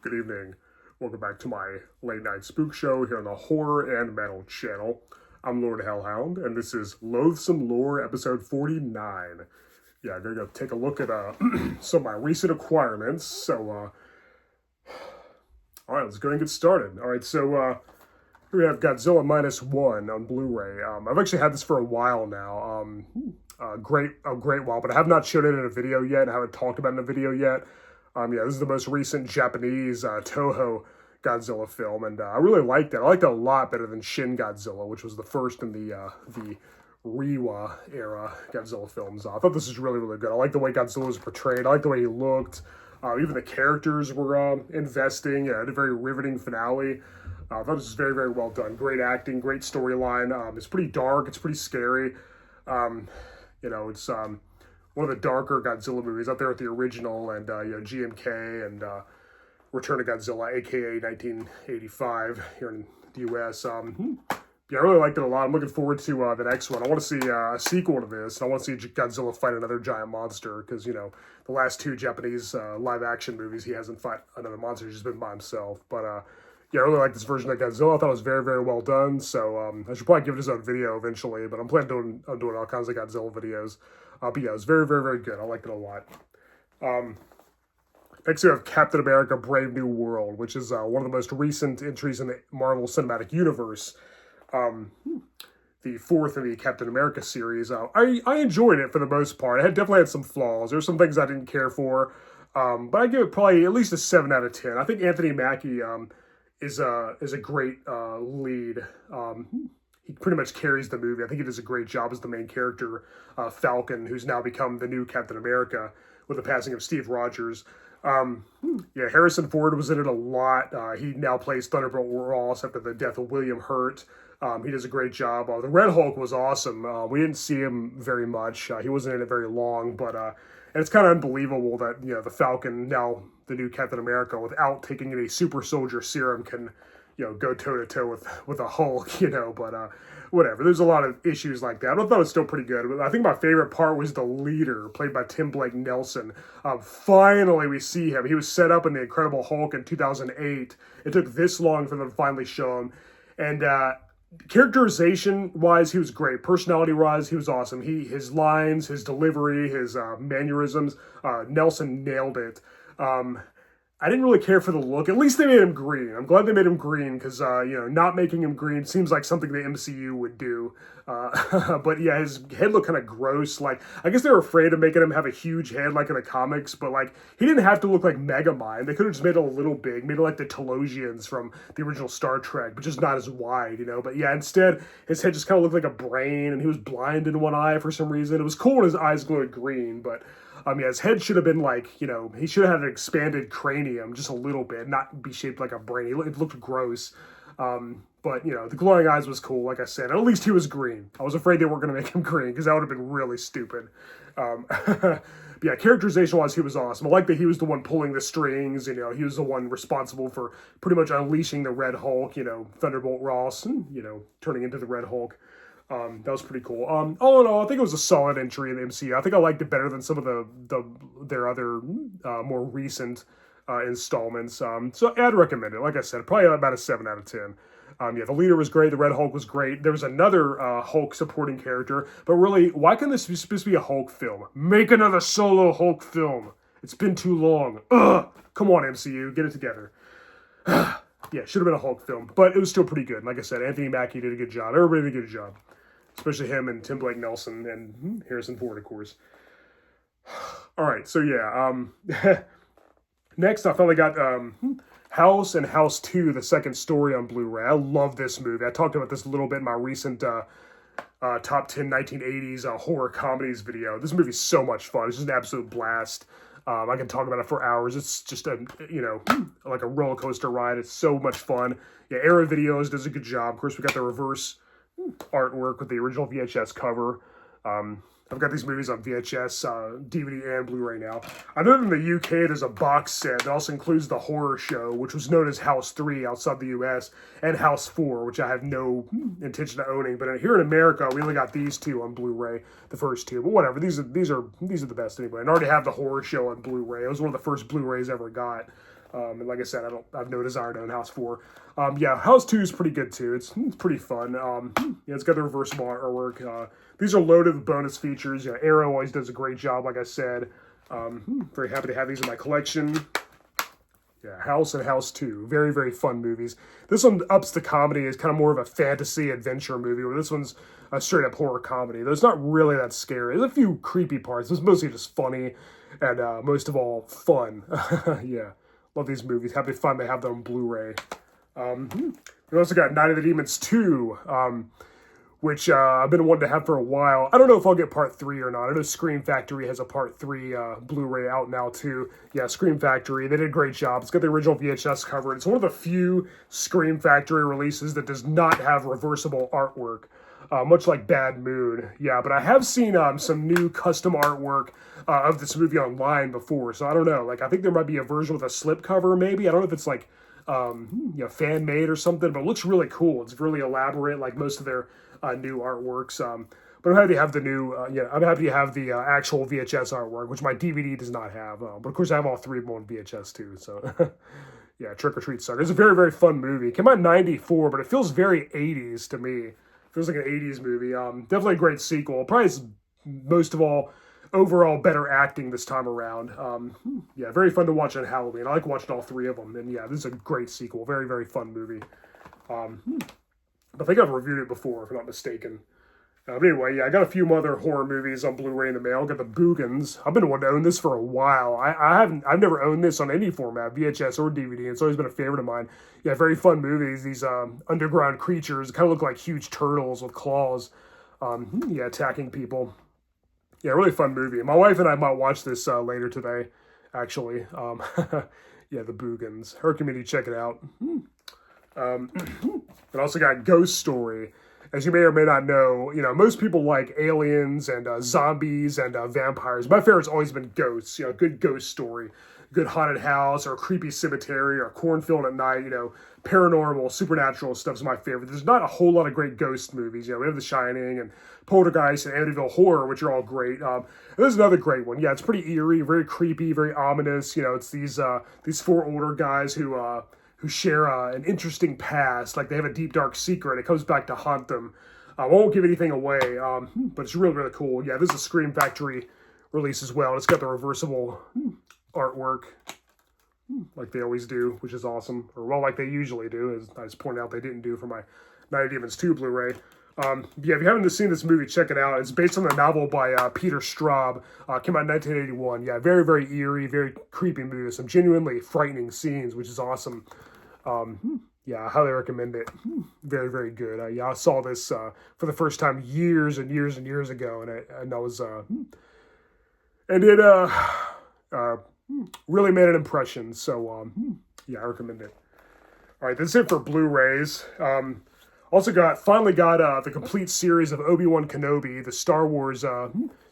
Good evening. Welcome back to my late night spook show here on the Horror and Metal channel. I'm Lord Hellhound, and this is Loathsome Lore episode 49. Yeah, I'm gonna go take a look at some of my recent acquirements. So, all right, let's go and get started. All right, so here we have Godzilla -1 on Blu-ray. I've actually had this for a while now. A great while, but I have not showed it in a video yet. I haven't talked about it in a video yet. Yeah, this is the most recent Japanese Toho Godzilla film, and I really liked it. I liked it a lot better than Shin Godzilla, which was the first in the Reiwa era Godzilla films. I thought this was really, really good. I like the way Godzilla was portrayed. I like the way he looked. Even the characters were investing. It had a very riveting finale. I thought this was very, very well done. Great acting, great storyline. It's pretty dark. It's pretty scary. It's one of the darker Godzilla movies, up there with the original and GMK and Return of Godzilla, aka 1985 here in the US. Yeah, I really liked it a lot. I'm looking forward to the next one. I want to see a sequel to this. I want to see Godzilla fight another giant monster because, the last two Japanese live-action movies, he hasn't fought another monster. He's just been by himself. But, yeah, I really like this version of Godzilla. I thought it was very, very well done. So I should probably give it his own video eventually. But I'm planning on doing all kinds of Godzilla videos. But, yeah, it was very, very, very good. I liked it a lot. Next, we have Captain America Brave New World, which is one of the most recent entries in the Marvel Cinematic Universe. The fourth in the Captain America series. I enjoyed it for the most part. It definitely had some flaws. There were some things I didn't care for. But I give it probably at least a 7 out of 10. I think Anthony Mackie is a great lead. He pretty much carries the movie. I think he does a great job as the main character, Falcon, who's now become the new Captain America with the passing of Steve Rogers. Yeah, Harrison Ford was in it a lot. He now plays Thunderbolt Ross after the death of William Hurt. He does a great job. The Red Hulk was awesome. We didn't see him very much. He wasn't in it very long, but and it's kind of unbelievable that the Falcon, now the new Captain America, without taking any super soldier serum, can go toe to toe with a Hulk. But whatever. There's a lot of issues like that. I thought it was still pretty good. But I think my favorite part was the leader, played by Tim Blake Nelson. Finally, we see him. He was set up in the Incredible Hulk in 2008. It took this long for them to finally show him, and characterization-wise, he was great. Personality-wise, he was awesome. His lines, his delivery, his mannerisms, Nelson nailed it. I didn't really care for the look. At least they made him green. I'm glad they made him green because, not making him green seems like something the MCU would do. But yeah, his head looked kind of gross. Like, I guess they were afraid of making him have a huge head like in the comics, but like, he didn't have to look like Megamind. They could have just made it a little big, made it like the Telosians from the original Star Trek, but just not as wide, But yeah, instead, his head just kind of looked like a brain, and he was blind in one eye for some reason. It was cool when his eyes glowed green, but yeah, his head should have been like, he should have had an expanded cranium just a little bit, not be shaped like a brain. It looked gross. But, the glowing eyes was cool, like I said. At least he was green. I was afraid they weren't going to make him green because that would have been really stupid. But yeah, characterization-wise, he was awesome. I like that he was the one pulling the strings. He was the one responsible for pretty much unleashing the Red Hulk, Thunderbolt Ross, and, turning into the Red Hulk. That was pretty cool. All in all, I think it was a solid entry in the MCU. I think I liked it better than some of their other more recent installments. So I'd recommend it. Like I said, probably about a 7 out of 10. Yeah, the leader was great. The Red Hulk was great. There was another Hulk supporting character. But really, why can this be supposed to be a Hulk film? Make another solo Hulk film. It's been too long. Ugh! Come on, MCU. Get it together. Yeah, should have been a Hulk film. But it was still pretty good. Like I said, Anthony Mackie did a good job. Everybody did a good job. Especially him and Tim Blake Nelson and Harrison Ford, of course. All right, so yeah. Next, I finally got House and House 2, the second story on Blu-ray. I love this movie. I talked about this a little bit in my recent Top 10 1980s horror comedies video. This movie's so much fun. It's just an absolute blast. I can talk about it for hours. It's just like a roller coaster ride. It's so much fun. Yeah, Era Videos does a good job. Of course, we got the reverse artwork with the original VHS cover. I've got these movies on VHS, DVD, and Blu-ray now. I know in the UK there's a box set that also includes the horror show, which was known as House 3 outside the US, and House 4, which I have no intention of owning. But here in America, we only got these two on Blu-ray, the first two. But whatever, these are the best anyway. And I already have the horror show on Blu-ray. It was one of the first Blu-rays I ever got. And like I said, I have no desire to own House 4. Yeah, House 2 is pretty good too. It's pretty fun. Yeah, it's got the reversible artwork. These are loaded with bonus features. Yeah, Arrow always does a great job, like I said. Very happy to have these in my collection. Yeah, House and House 2. Very, very fun movies. This one ups the comedy. It's kind of more of a fantasy adventure movie, where this one's a straight up horror comedy. Though it's not really that scary. There's a few creepy parts. It's mostly just funny and most of all, fun. Yeah, love these movies. Happy to finally have them on Blu-ray. We also got Night of the Demons 2, which I've been wanting to have for a while. I don't know if I'll get part 3 or not. I know Scream Factory has a part 3 Blu-ray out now too. Yeah, Scream Factory, they did a great job. It's got the original VHS cover. It's one of the few Scream Factory releases that does not have reversible artwork, much like Bad Moon. Yeah, but I have seen some new custom artwork of this movie online before, so I don't know. Like, I think there might be a version with a slipcover maybe. I don't know if it's like fan made or something, but it looks really cool. It's really elaborate, like most of their new artworks. But I'm happy to have the new, I'm happy to have the actual VHS artwork, which my DVD does not have. But of course, I have all 3 of them on VHS too. So, yeah, Trick or Treat Sucker. It's a very, very fun movie. It came out in '94, but it feels very '80s to me. It feels like an '80s movie. Definitely a great sequel. Probably most of all, overall better acting this time around. Yeah, very fun to watch on Halloween. I like watching all 3 of them. And yeah, this is a great sequel. Very, very fun movie. I think I've reviewed it before, if I'm not mistaken. But anyway, yeah, I got a few other horror movies on Blu-ray in the mail. Got the Boogans. I've been wanting to own this for a while. I've never owned this on any format, VHS or DVD. It's always been a favorite of mine. Yeah, very fun movies. These underground creatures kind of look like huge turtles with claws. Yeah, attacking people. Yeah, really fun movie. My wife and I might watch this later today, actually. Yeah, the Boogans. Her community, check it out. But also got Ghost Story. As you may or may not know, most people like aliens and zombies and vampires. My favorite's always been ghosts. A good ghost story, good haunted house or a creepy cemetery or a cornfield at night. Paranormal, supernatural stuff's my favorite. There's not a whole lot of great ghost movies. We have The Shining and Poltergeist and Amityville Horror, which are all great. There's another great one. Yeah, it's pretty eerie, very creepy, very ominous. It's these 4 older guys who share an interesting past. Like, they have a deep, dark secret. It comes back to haunt them. I won't give anything away, but it's really, really cool. Yeah, this is a Scream Factory release as well. It's got the reversible artwork, like they always do, which is awesome. Or, well, like they usually do, as I just pointed out they didn't do for my Night of Demons 2 Blu-ray. Yeah, if you haven't seen this movie, check it out. It's based on the novel by Peter Straub. Came out in 1981. Yeah, very, very eerie, very creepy movie. Some genuinely frightening scenes, which is awesome. Yeah, I highly recommend it. Very, very good. Yeah, I saw this for the first time years and years and years ago, and I was and it really made an impression. So yeah, I recommend it. All right, that's it for Blu-rays. Also finally got the complete series of Obi-Wan Kenobi, the Star Wars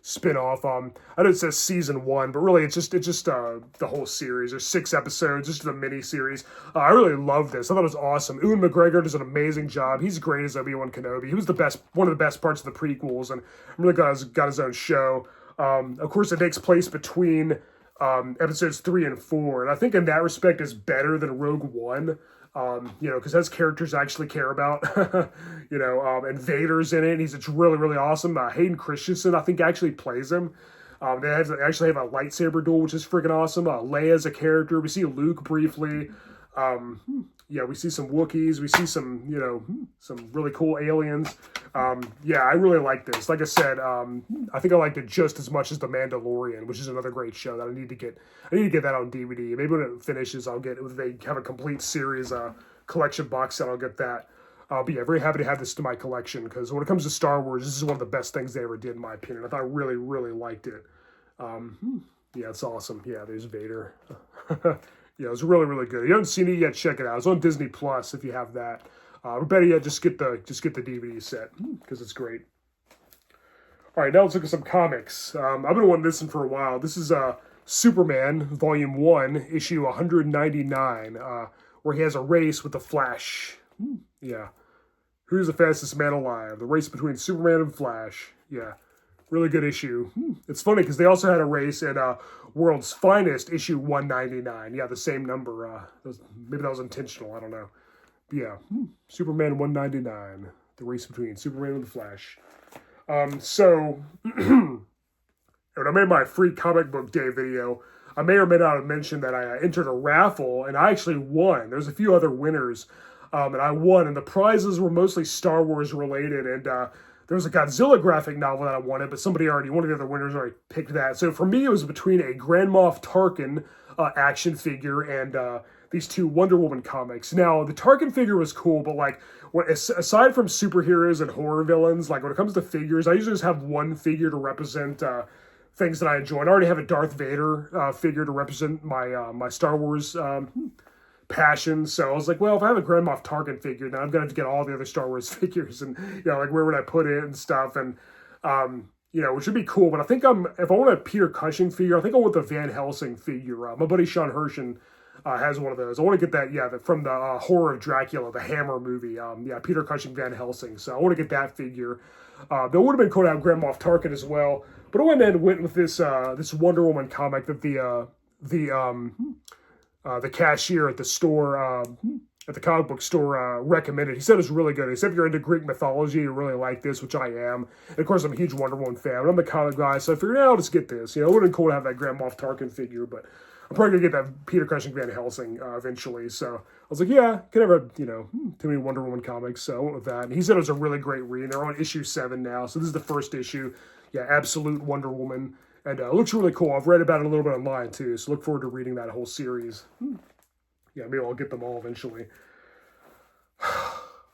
spin-off. I know it says season 1, but really it's just the whole series. There's 6 episodes, just the mini-series. I really love this. I thought it was awesome. Ewan McGregor does an amazing job. He's great as Obi-Wan Kenobi. He was one of the best parts of the prequels, and I'm really glad he's got his own show. Of course, it takes place between episodes 3 and 4, and I think in that respect is better than Rogue One. Because that's characters I actually care about, and Vader's in it. It's really, really awesome. Hayden Christensen, I think, actually plays him. They actually have a lightsaber duel, which is freaking awesome. Leia's a character. We see Luke briefly. Yeah, we see some Wookiees. We see some really cool aliens. Yeah, I really like this. Like I said, I think I liked it just as much as The Mandalorian, which is another great show that I need to get that on DVD. Maybe when it finishes, if they have a complete series, collection box set, I'll get that. But yeah, very happy to have this to my collection, because when it comes to Star Wars, this is one of the best things they ever did, in my opinion. I thought I really, really liked it. Yeah, it's awesome. Yeah, there's Vader. Yeah, it was really, really good. If you haven't seen it yet, check it out. It's on Disney Plus if you have that. Or better yet, just get the DVD set, because it's great. All right, now let's look at some comics. I've been wanting this one for a while. This is Superman, Volume 1, issue 199, where he has a race with the Flash. Yeah. Who's the fastest man alive? The race between Superman and Flash. Yeah. Really good issue. It's funny because they also had a race in World's Finest, issue 199. Yeah, the same number. Maybe that was intentional. I don't know. But yeah, Superman 199. The race between Superman and the Flash. So, when I made my free comic book day video, I may or may not have mentioned that I entered a raffle, and I actually won. There's a few other winners, and I won, and the prizes were mostly Star Wars related, and there was a Godzilla graphic novel that I wanted, but one of the other winners already picked that. So for me, it was between a Grand Moff Tarkin action figure and these two Wonder Woman comics. Now, the Tarkin figure was cool, but like, aside from superheroes and horror villains, like when it comes to figures, I usually just have one figure to represent things that I enjoy. And I already have a Darth Vader figure to represent my my Star Wars passion. So I was like, well, if I have a Grand Moff Tarkin figure, then I'm gonna have to get all the other Star Wars figures, and like where would I put it and stuff, and which would be cool. But I think if I want a Peter Cushing figure, I think I want the Van Helsing figure. My buddy Sean Hershen has one of those. I want to get that, from the Horror of Dracula, the Hammer movie. Peter Cushing, Van Helsing. So I want to get that figure. That would have been cool to have Grand Moff Tarkin as well. But I went with this this Wonder Woman comic that the cashier at the store, at the comic book store, recommended. He said it was really good. He said if you're into Greek mythology, you really like this, which I am. And of course, I'm a huge Wonder Woman fan. But I'm a comic guy, so I figured, I'll just get this. It would have been cool to have that Grand Moff Tarkin figure, but I'm probably going to get that Peter Cushing Van Helsing eventually. So I was like, can never have, too many Wonder Woman comics, so I went with that. And he said it was a really great read. They're on issue 7 now, so this is the first issue. Yeah, Absolute Wonder Woman. And it looks really cool. I've read about it a little bit online, too, so look forward to reading that whole series. Yeah, maybe I'll get them all eventually.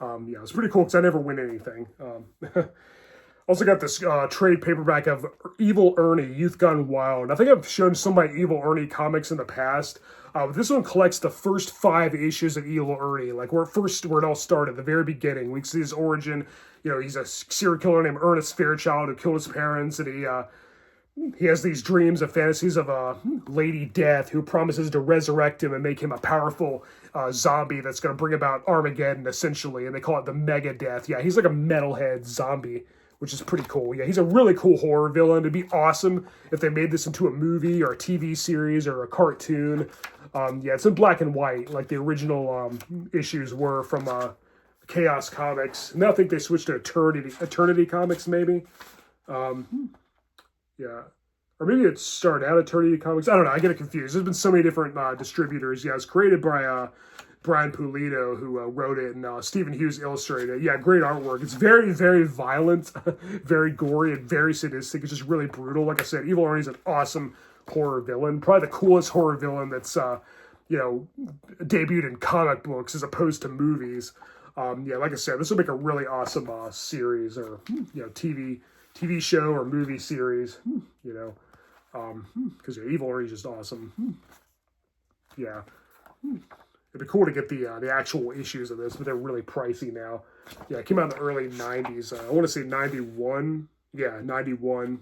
It's pretty cool because I never win anything. Also got this trade paperback of Evil Ernie, Youth Gone Wild. I think I've shown some of my Evil Ernie comics in the past. This one collects the first 5 issues of Evil Ernie, like where it all started, the very beginning. We see his origin. He's a serial killer named Ernest Fairchild who killed his parents, and he has these dreams and fantasies of a Lady Death who promises to resurrect him and make him a powerful zombie that's going to bring about Armageddon, essentially. And they call it the Mega Death. Yeah, he's like a metalhead zombie, which is pretty cool. Yeah, he's a really cool horror villain. It'd be awesome if they made this into a movie or a TV series or a cartoon. It's in black and white, like the original issues were from Chaos Comics. Now I think they switched to Eternity Comics, maybe. Or maybe it started out Eternity Comics. I don't know. I get it confused. There's been so many different distributors. Yeah, it's created by Brian Pulido, who wrote it, and Stephen Hughes illustrated it. Yeah, great artwork. It's very, very violent, very gory, and very sadistic. It's just really brutal. Like I said, Evil Ernie's an awesome horror villain. Probably the coolest horror villain that's, debuted in comic books as opposed to movies. Like I said, this will make a really awesome series or, TV show or movie series, because Evil Ernie's just awesome. Yeah. It'd be cool to get the actual issues of this, but they're really pricey now. Yeah, it came out in the early 90s. I want to say 91. Yeah, 91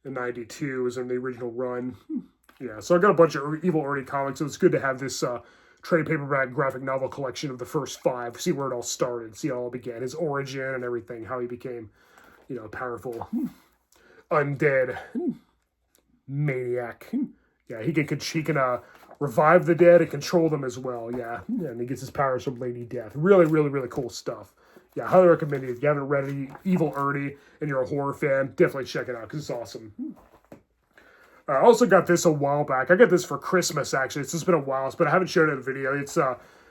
and 92 was in the original run. Yeah, so I got a bunch of Evil Ernie comics, so it's good to have this trade paperback graphic novel collection of the first 5, see where it all started, see how it all began, his origin and everything, how he became, powerful undead maniac. Yeah, he can revive the dead and control them as well. Yeah, and he gets his powers from Lady Death. Really, really, really cool stuff. Yeah, highly recommend it. If you haven't read any Evil Ernie and you're a horror fan, definitely check it out because it's awesome. I also got this a while back. I got this for Christmas, actually. It's just been a while, but I haven't showed it in a video. It's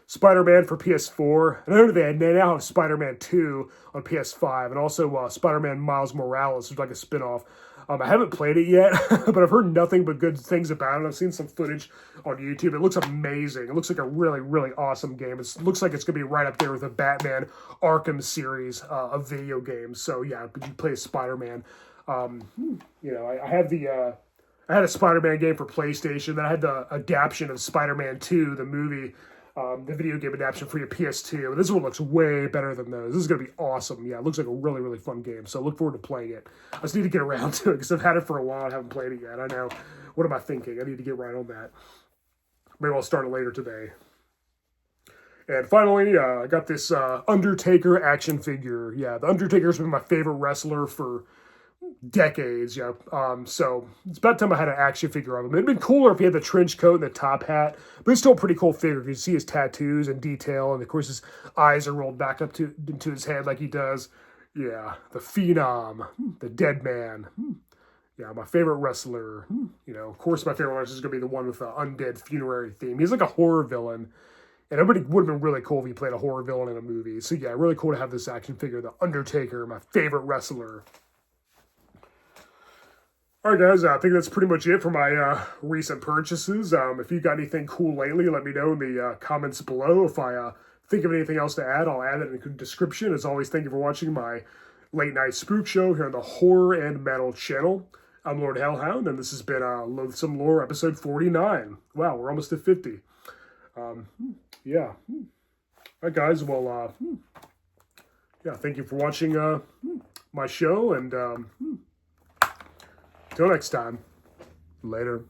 Spider-Man for PS4. And I know they now have Spider-Man 2 on PS5, and also Spider-Man Miles Morales, which is like a spin-off. I haven't played it yet, but I've heard nothing but good things about it. I've seen some footage on YouTube. It looks amazing. It looks like a really, really awesome game. It looks like it's going to be right up there with the Batman Arkham series of video games. So, yeah, you play as Spider-Man. I had a Spider-Man game for PlayStation. Then I had the adaptation of Spider-Man 2, the movie, the video game adaptation for your PS2. But this one looks way better than those. This is going to be awesome. Yeah, it looks like a really, really fun game. So I look forward to playing it. I just need to get around to it because I've had it for a while and haven't played it yet. I know. What am I thinking? I need to get right on that. Maybe I'll start it later today. And finally, I got this Undertaker action figure. Yeah, the Undertaker's been my favorite wrestler for decades, yeah. So it's about time I had an action figure of him. It'd been cooler if he had the trench coat and the top hat, but it's still a pretty cool figure. You can see his tattoos and detail, and of course his eyes are rolled back up into his head like he does. Yeah, the Phenom, the Dead Man. Yeah, my favorite wrestler. Of course my favorite wrestler is going to be the one with the undead funerary theme. He's like a horror villain. And everybody would have been really cool if he played a horror villain in a movie. So yeah, really cool to have this action figure, The Undertaker, my favorite wrestler. All right, guys, I think that's pretty much it for my recent purchases. If you've got anything cool lately, let me know in the comments below. If I think of anything else to add, I'll add it in the description. As always, thank you for watching my late night spook show here on the Horror and Metal channel. I'm Lord Hellhound, and this has been Loathsome Lore episode 49. Wow, we're almost at 50. Yeah. All right, guys. Well, yeah, thank you for watching my show, and until next time, later.